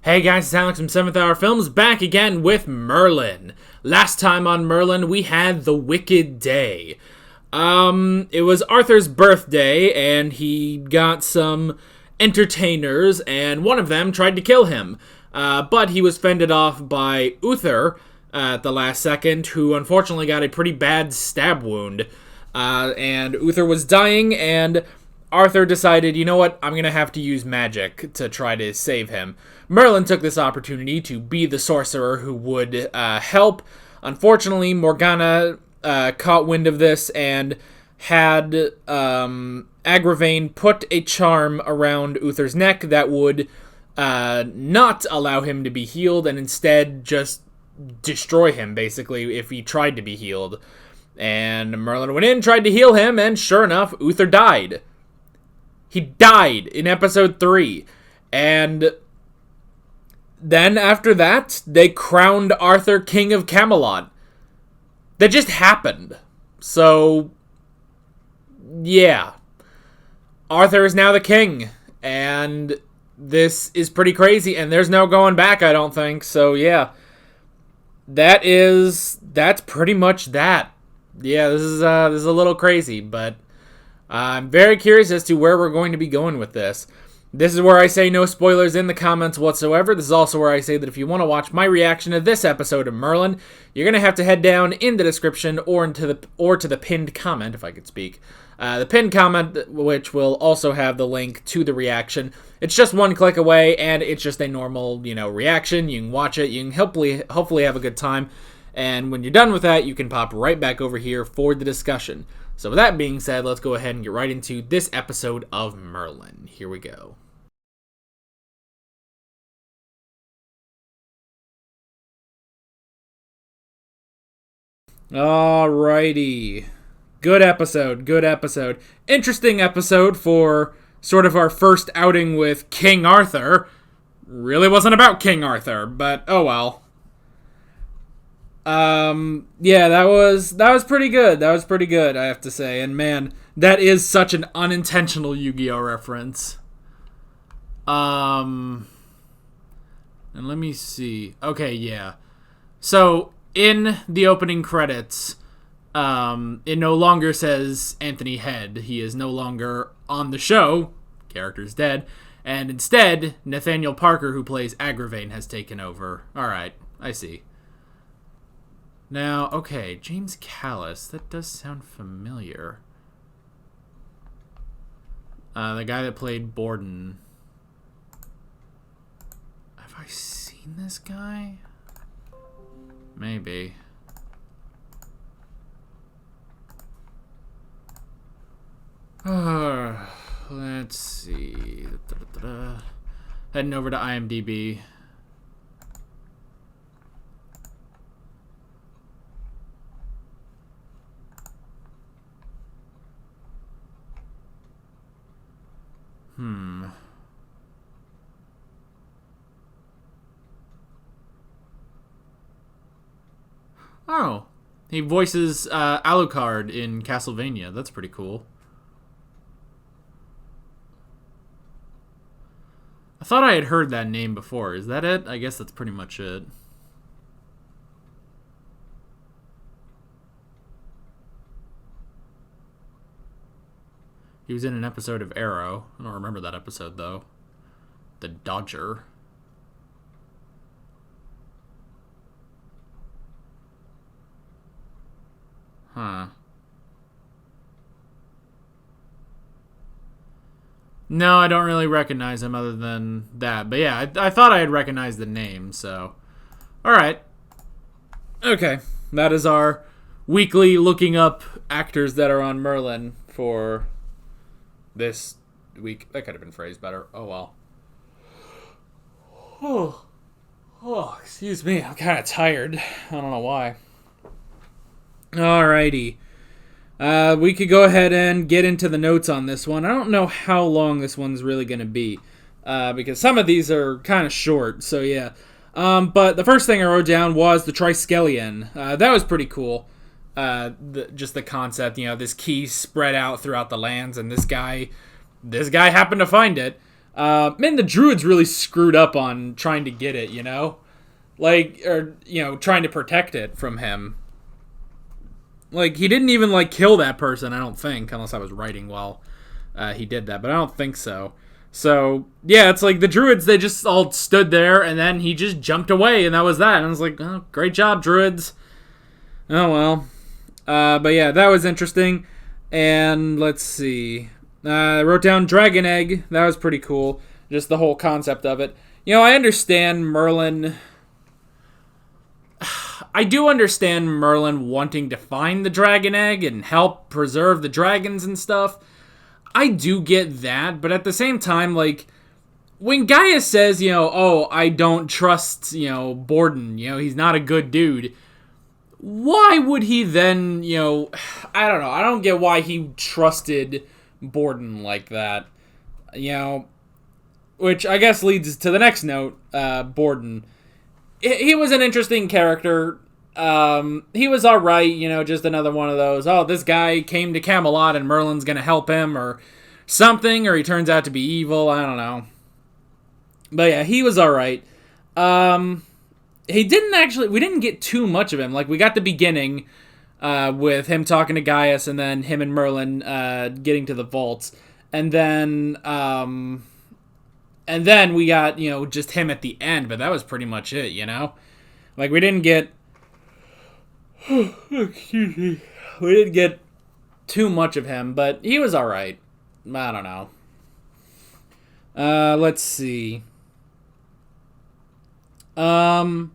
Hey guys, it's Alex from 7th Hour Films, back again with Merlin. Last time on Merlin, we had the Wicked Day. It was Arthur's birthday, and he got some entertainers, and one of them tried to kill him. But he was fended off by Uther at the last second, who unfortunately got a pretty bad stab wound. And Uther was dying, and Arthur decided, you know what, I'm going to have to use magic to try to save him. Merlin took this opportunity to be the sorcerer who would help. Unfortunately, Morgana caught wind of this and had Agravain put a charm around Uther's neck that would not allow him to be healed and instead just destroy him, basically, if he tried to be healed. And Merlin went in, tried to heal him, and sure enough, Uther died. He died in episode 3. And then after that, they crowned Arthur King of Camelot. That just happened. So, yeah. Arthur is now the king. And this is pretty crazy. And there's no going back, I don't think. So, yeah. That's pretty much that. Yeah, this is a little crazy, but I'm very curious as to where we're going to be going with this. This is where I say no spoilers in the comments whatsoever. This is also where I say that if you want to watch my reaction to this episode of Merlin, you're going to have to head down in the description or to the pinned comment, if I could speak. The pinned comment, which will also have the link to the reaction. It's just one click away, and it's just a normal, reaction. You can watch it. You can hopefully have a good time. And when you're done with that, you can pop right back over here for the discussion. So with that being said, let's go ahead and get right into this episode of Merlin. Here we go. Alrighty. Good episode. Interesting episode for sort of our first outing with King Arthur. Really wasn't about King Arthur, but oh well. Yeah, that was pretty good. That was pretty good, I have to say. And man, that is such an unintentional Yu-Gi-Oh reference. And let me see. Okay, yeah. So, in the opening credits, it no longer says Anthony Head. He is no longer on the show. Character's dead. And instead, Nathaniel Parker, who plays Agravain, has taken over. Alright, I see. Now, okay, James Callis. That does sound familiar. The guy that played Borden. Have I seen this guy? Maybe. Let's see. Heading over to IMDb. Oh, he voices Alucard in Castlevania. That's pretty cool. I thought I had heard that name before. Is that it? I guess that's pretty much it. He was in an episode of Arrow. I don't remember that episode, though. The Dodger. Huh. No, I don't really recognize him other than that. But yeah, I thought I had recognized the name, so. Alright. Okay. That is our weekly looking up actors that are on Merlin for this week. That could have been phrased better. Oh well. Oh, excuse me. I'm kind of tired. I don't know why. Alrighty. We could go ahead and get into the notes on this one. I don't know how long this one's really going to be. Because some of these are kind of short. So yeah. But the first thing I wrote down was the Triskelion. That was pretty cool. Just the concept, this key spread out throughout the lands, and this guy happened to find it. Man, the druids really screwed up on trying to get it, like, or trying to protect it from him. Like, he didn't even like kill that person, I don't think, unless I was writing while he did that, but I don't think so. So, yeah, it's like the druids, they just all stood there, and then he just jumped away, and that was that. And I was like, oh, great job, druids. Oh, well. But yeah, that was interesting. And let's see. I wrote down Dragon Egg. That was pretty cool. Just the whole concept of it. I understand Merlin. I do understand Merlin wanting to find the Dragon Egg and help preserve the dragons and stuff. I do get that, but at the same time, like, when Gaius says, oh, I don't trust, Borden, he's not a good dude, why would he then, I don't know, I don't get why he trusted Borden like that, which I guess leads to the next note, Borden. He was an interesting character. He was alright, just another one of those, oh, this guy came to Camelot and Merlin's gonna help him, or something, or he turns out to be evil, I don't know. But yeah, he was alright. We didn't get too much of him. Like, we got the beginning, with him talking to Gaius, and then him and Merlin, getting to the vaults. And then we got, just him at the end, but that was pretty much it, Like, we didn't get... Excuse me. We didn't get too much of him, but he was alright. I don't know. Let's see. I mean,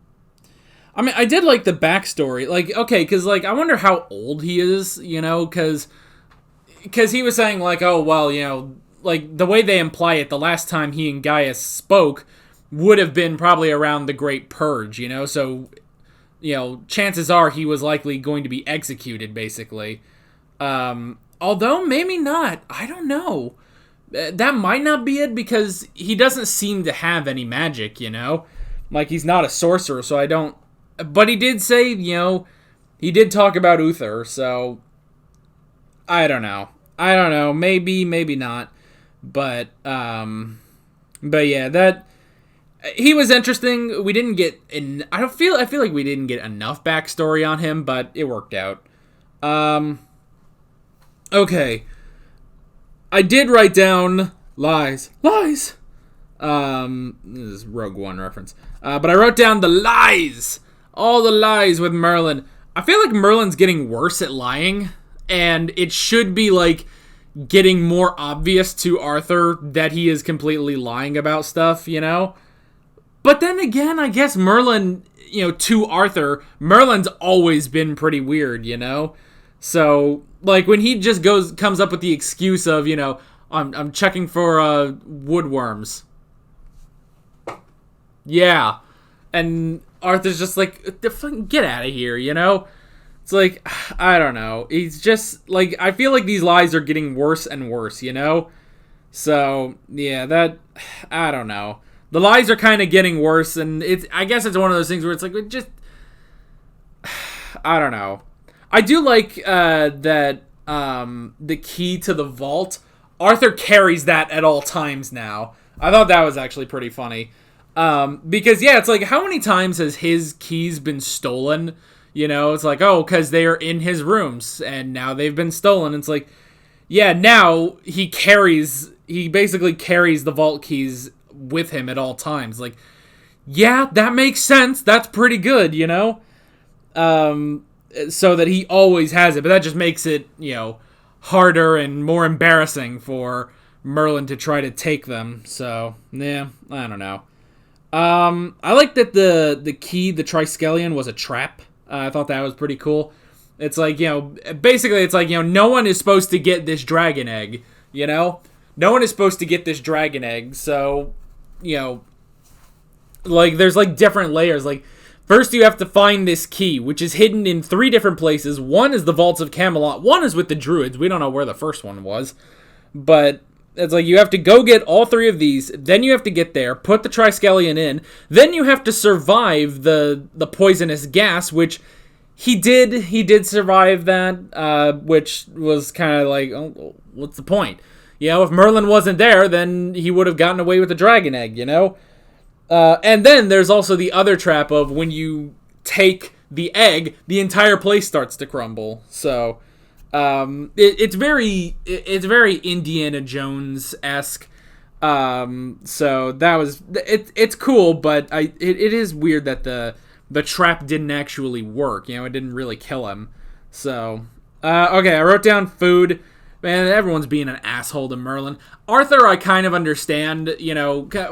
I did like the backstory. Like, okay, because, like, I wonder how old he is, because he was saying, like, oh, well, like, the way they imply it, the last time he and Gaius spoke would have been probably around the Great Purge, so... chances are he was likely going to be executed, basically. Although, maybe not. I don't know. That might not be it, because he doesn't seem to have any magic, Like, he's not a sorcerer, so I don't... But he did say, he did talk about Uther, so... I don't know. Maybe, maybe not. But yeah, that... He was interesting. We didn't get... I feel like we didn't get enough backstory on him, but it worked out. Okay. I did write down lies. Lies! This is Rogue One reference. But I wrote down the lies! All the lies with Merlin. I feel like Merlin's getting worse at lying, and it should be, like, getting more obvious to Arthur that he is completely lying about stuff, But then again, I guess Merlin, to Arthur, Merlin's always been pretty weird, So, like, when he just comes up with the excuse of, I'm checking for woodworms. Yeah. And Arthur's just like, get out of here, It's like, I don't know. He's just, like, I feel like these lies are getting worse and worse, So, yeah, I don't know. The lies are kind of getting worse, and I guess it's one of those things where it's like, I don't know. I do like that the key to the vault, Arthur carries that at all times now. I thought that was actually pretty funny. Because, yeah, it's like, how many times has his keys been stolen? It's like, oh, because they are in his rooms, and now they've been stolen. It's like, yeah, now he basically carries the vault keys with him at all times. Like, yeah, that makes sense. That's pretty good, so that he always has it. But that just makes it, harder and more embarrassing for Merlin to try to take them. So, yeah, I don't know. I like that the key, the Triskelion, was a trap. I thought that was pretty cool. It's like, basically it's like, no one is supposed to get this dragon egg, No one is supposed to get this dragon egg, so... like, there's, like, different layers. Like, first you have to find this key, which is hidden in 3 different places. One is the Vaults of Camelot. One is with the Druids. We don't know where the first one was. But it's like, you have to go get all 3 of these. Then you have to get there, put the Triskelion in. Then you have to survive the poisonous gas, which he did. He did survive that, which was kind of like, oh, what's the point? if Merlin wasn't there, then he would have gotten away with the dragon egg, And then there's also the other trap of when you take the egg, the entire place starts to crumble. So it's very Indiana Jones-esque. So that was it's cool, but it is weird that the trap didn't actually work. It didn't really kill him. So okay, I wrote down food. Man, everyone's being an asshole to Merlin. Arthur, I kind of understand.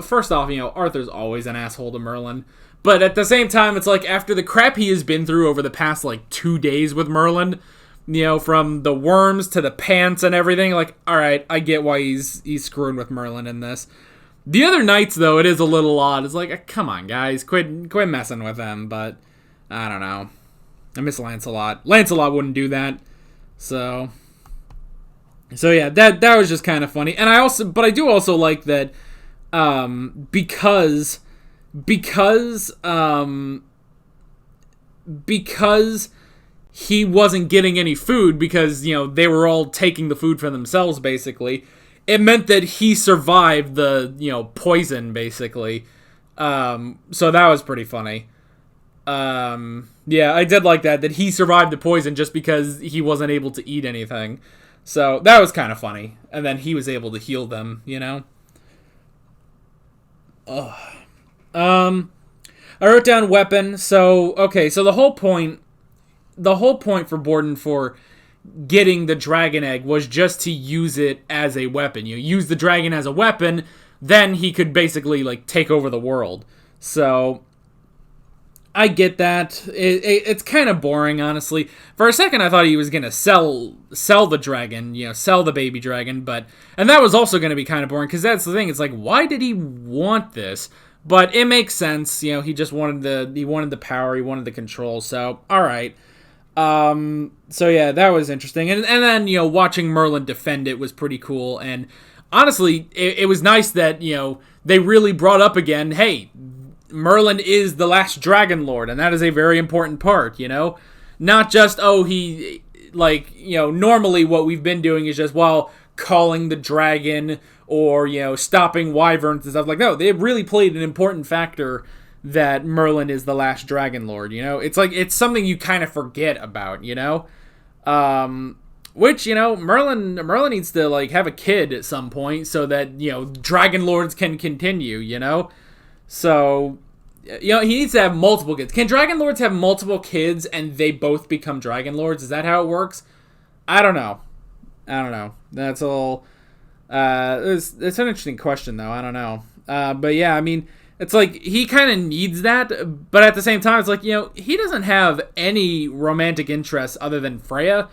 First off, Arthur's always an asshole to Merlin. But at the same time, it's like after the crap he has been through over the past 2 days with Merlin, from the worms to the pants and everything, all right, I get why he's screwing with Merlin in this. The other knights, though, it is a little odd. It's come on, guys, quit messing with them. But I don't know. I miss Lancelot. Lancelot wouldn't do that. So yeah, that was just kind of funny. And I do also like that because he wasn't getting any food because, they were all taking the food for themselves, basically. It meant that he survived the, poison, basically. So that was pretty funny. Yeah, I did like that he survived the poison just because he wasn't able to eat anything. So that was kind of funny. And then he was able to heal them, I wrote down weapon. So, okay, so the whole point for Borden for getting the dragon egg was just to use it as a weapon. You use the dragon as a weapon, then he could basically, take over the world. So I get that. It's kind of boring, honestly. For a second, I thought he was going to sell the dragon, sell the baby dragon, and that was also going to be kind of boring, because that's the thing. It's why did he want this? But it makes sense. He just wanted the power, he wanted the control, so, alright. So yeah, that was interesting. And then, watching Merlin defend it was pretty cool, and honestly, it was nice that, they really brought up again, hey, Merlin is the last Dragon Lord, and that is a very important part, Not just, he, normally what we've been doing is just, calling the dragon or, stopping wyverns and stuff. No, they really played an important factor that Merlin is the last Dragon Lord, It's it's something you kind of forget about, Which, Merlin needs to, have a kid at some point so that, Dragon Lords can continue, So, he needs to have multiple kids. Can Dragon Lords have multiple kids and they both become Dragon Lords? Is that how it works? I don't know. That's all. It's an interesting question, though. I don't know. But yeah, I mean, it's he kind of needs that, but at the same time, it's he doesn't have any romantic interests other than Freya,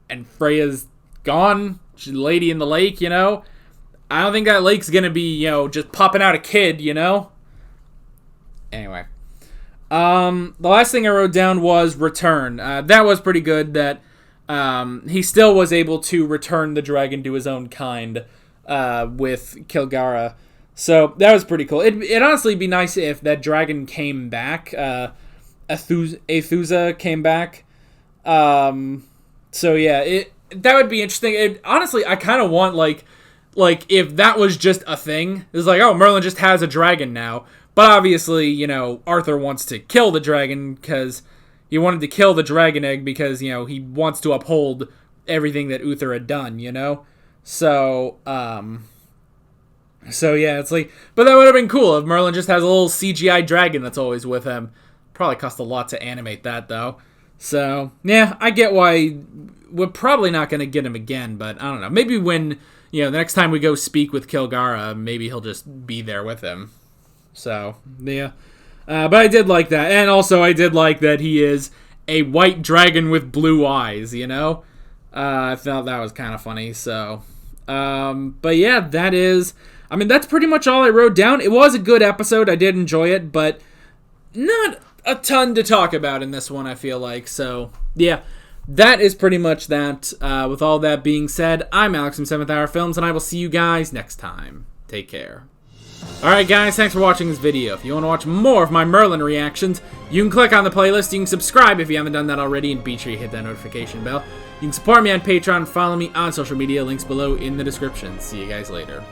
and Freya's gone. She's a lady in the lake, I don't think that lake's gonna be, just popping out a kid, Anyway. The last thing I wrote down was return. That was pretty good that he still was able to return the dragon to his own kind with Kilgara. So that was pretty cool. It'd honestly be nice if that dragon came back. Aithusa came back. So yeah, that would be interesting. Honestly, I kind of want if that was just a thing. It's Merlin just has a dragon now. But obviously, Arthur wants to kill the dragon because he wanted to kill the dragon egg because, he wants to uphold everything that Uther had done, So, yeah, it's but that would have been cool if Merlin just has a little CGI dragon that's always with him. Probably cost a lot to animate that, though. So, yeah, I get why we're probably not going to get him again, but I don't know. Maybe when, the next time we go speak with Kilgara, maybe he'll just be there with him. So, yeah. But I did like that. And also, I did like that he is a white dragon with blue eyes, I thought that was kind of funny, so. But yeah, that's pretty much all I wrote down. It was a good episode. I did enjoy it, but not a ton to talk about in this one, I feel like. So, yeah, that is pretty much that. With all that being said, I'm Alex from 7th Hour Films, and I will see you guys next time. Take care. Alright guys, thanks for watching this video. If you want to watch more of my Merlin reactions, you can click on the playlist, you can subscribe if you haven't done that already, and be sure you hit that notification bell. You can support me on Patreon, follow me on social media, links below in the description. See you guys later.